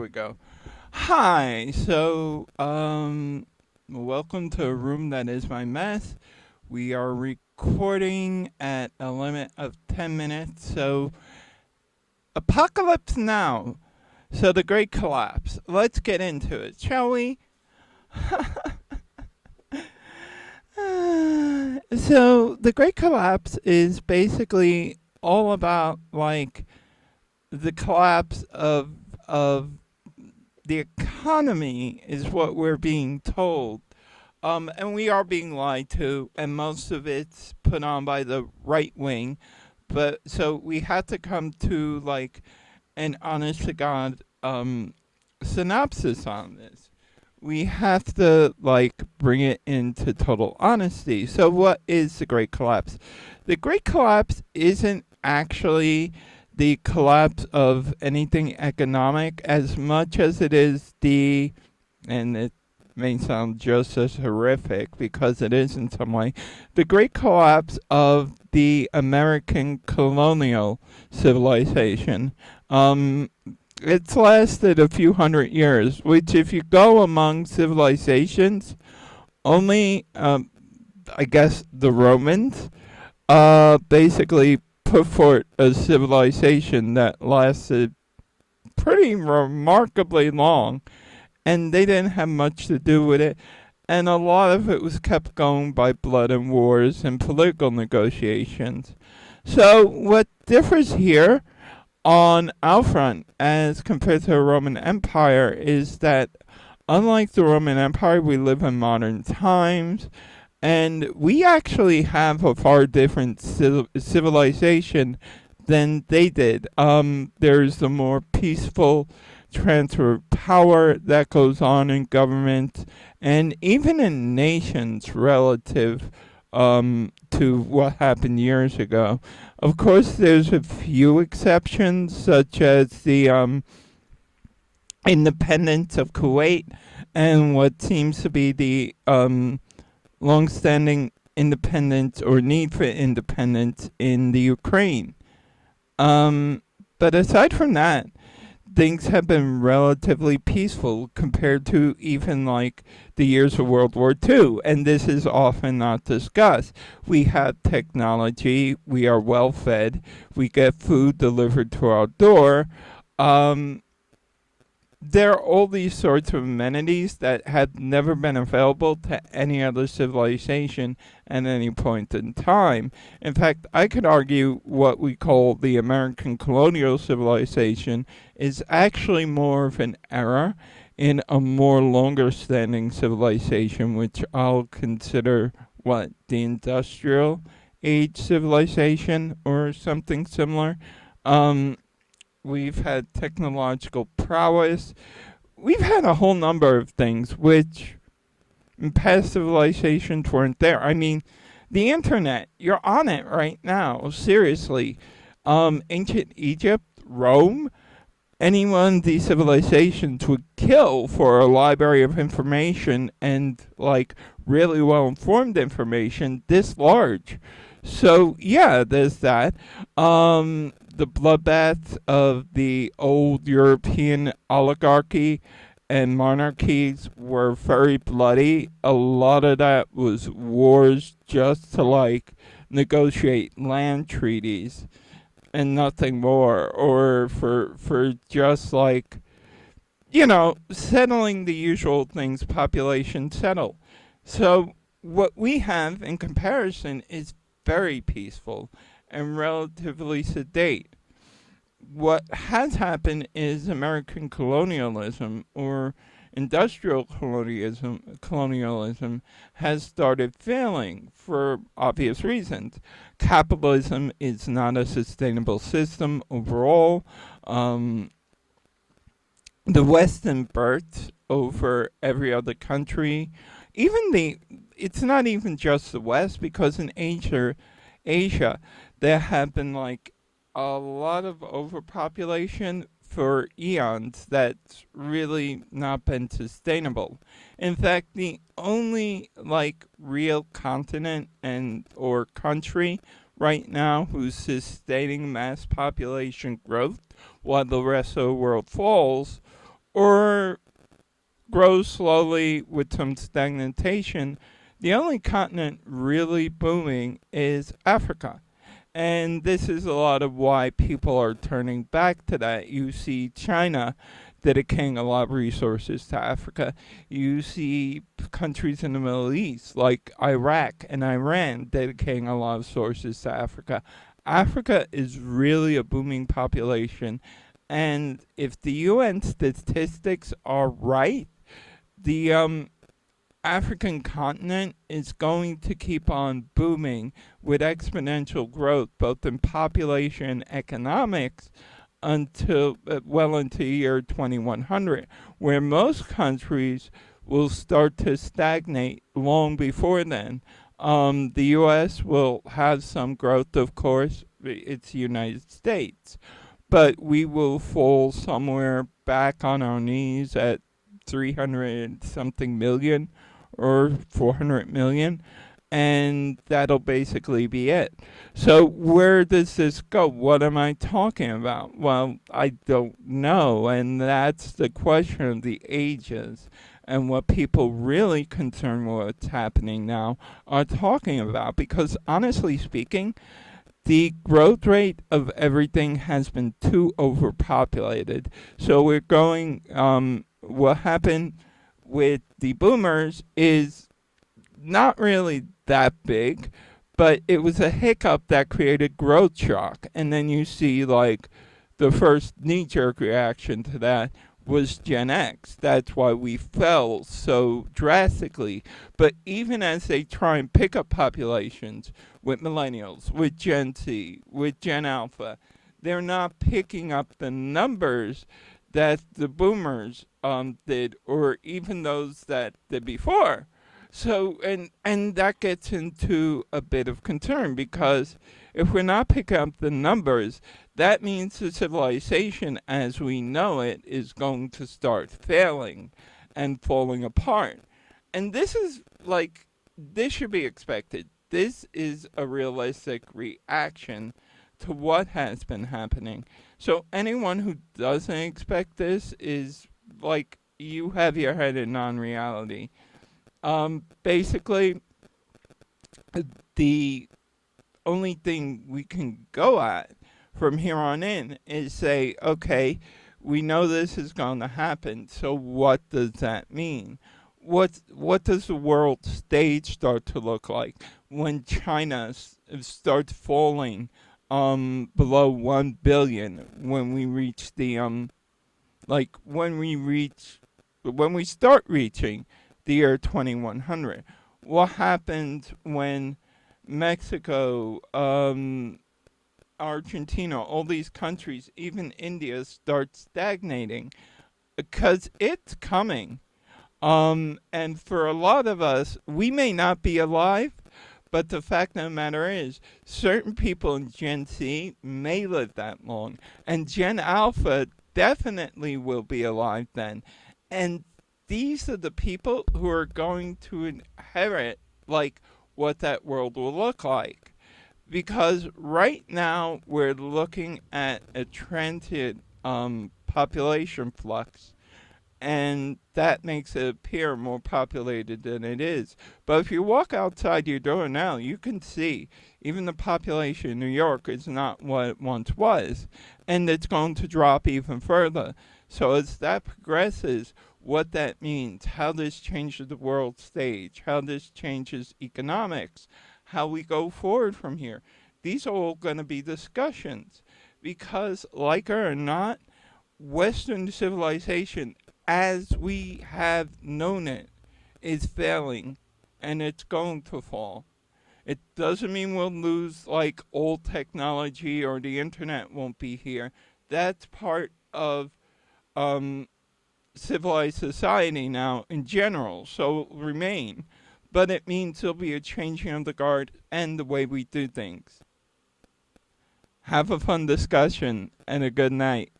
we go. Hi. Welcome to a room that is my mess. We are recording at a limit of 10 minutes. So, apocalypse now. So, the great collapse. Let's get into it, shall we? So, the great collapse is basically all about like the collapse of the economy is what we're being told. And we are being lied to, and most of it's put on by the right wing. But so we had to come to like an honest to God synopsis on this. We have to like bring it into total honesty. So, what is the Great Collapse? The Great Collapse isn't actually the collapse of anything economic as much as it is and it may sound just as horrific because it is in some way, the great collapse of the American colonial civilization. Um, it's lasted a few hundred years, which, if you go among civilizations, only, I guess, the Romans basically put forth a civilization that lasted pretty remarkably long, and they didn't have much to do with it. And a lot of it was kept going by blood and wars and political negotiations. So, what differs here on our front as compared to the Roman Empire is that, unlike the Roman Empire, we live in modern times. And we actually have a far different civilization than they did. There's a more peaceful transfer of power that goes on in government and even in nations relative to what happened years ago. Of course, there's a few exceptions, such as the independence of Kuwait and what seems to be the long-standing independence or need for independence in the Ukraine. But aside from that, things have been relatively peaceful compared to even like the years of World War II, and this is often not discussed. We have technology, we are well fed, we get food delivered to our door. Um, there are all these sorts of amenities that had never been available to any other civilization at any point in time. In fact, I could argue what we call the American colonial civilization is actually more of an era in a more longer standing civilization, which I'll consider what, the industrial age civilization or something similar. Um, We've had technological prowess. We've had a whole number of things which in past civilizations weren't there. I mean, the internet, you're on it right now. Seriously. Ancient Egypt, Rome, any one of these civilizations would kill for a library of information and like really well informed information this large. So yeah, there's that. The bloodbath of the old European oligarchy and monarchies were very bloody. A lot of that was wars just to like negotiate land treaties and nothing more, or for just like settling the usual things population settle. So what we have in comparison is very peaceful and relatively sedate. What has happened is American colonialism or industrial colonialism has started failing for obvious reasons. Capitalism is not a sustainable system overall. Um, the Western birth over every other country, even it's not even just the West, because in Asia, there have been like a lot of overpopulation for eons that's really not been sustainable. In fact, the only like real continent and or country right now who's sustaining mass population growth while the rest of the world falls or grows slowly with some stagnation. The only continent really booming is Africa. And this is a lot of why people are turning back to that. You see China dedicating a lot of resources to Africa. You see countries in the Middle East like Iraq and Iran dedicating a lot of sources to Africa. Africa is really a booming population. And if the UN statistics are right, the African continent is going to keep on booming with exponential growth, both in population and economics, until well into the year 2100, where most countries will start to stagnate long before then. The U.S. will have some growth, of course. It's the United States, but we will fall somewhere back on our knees at 300 something million or 400 million, and that'll basically be it. So, where does this go? What am I talking about? Well, I don't know, and that's the question of the ages. And what people really concerned with what's happening now are talking about, because honestly speaking, the growth rate of everything has been too overpopulated. So we're going, what happened with the boomers is not really that big, but it was a hiccup that created growth shock. And then you see, like, the first knee jerk reaction to that was Gen X. That's why we fell so drastically. But even as they try and pick up populations with millennials, with Gen Z, with Gen Alpha, they're not picking up the numbers that the boomers did, or even those that did before. So, and that gets into a bit of concern, because if we're not picking up the numbers, that means the civilization as we know it is going to start failing and falling apart. And this is like, this should be expected. This is a realistic reaction to what has been happening. So anyone who doesn't expect this is like, you have your head in non-reality. Basically, the only thing we can go at from here on in is say, okay, we know this is going to happen, so what does that mean? What does the world stage start to look like when China starts falling below 1 billion, when we reach the like when we start reaching the year 2100? What happens when Mexico, Argentina, all these countries, even India, start stagnating? Because it's coming. And for a lot of us, we may not be alive, but the fact of the matter is, certain people in Gen Z may live that long, and Gen Alpha definitely will be alive then. And these are the people who are going to inherit, like, what that world will look like. Because right now we're looking at a transient population flux, and that makes it appear more populated than it is. But if you walk outside your door now, you can see even the population in New York is not what it once was, and it's going to drop even further. So as that progresses, what that means, how this changes the world stage, how this changes economics, how we go forward from here, these are all going to be discussions. Because, like it or not, Western civilization, as we have known it, is failing, and it's going to fall. It doesn't mean we'll lose, like, old technology, or the internet won't be here. That's part of civilized society now in general, so it will remain. But it means there'll be a changing of the guard and the way we do things. Have a fun discussion and a good night.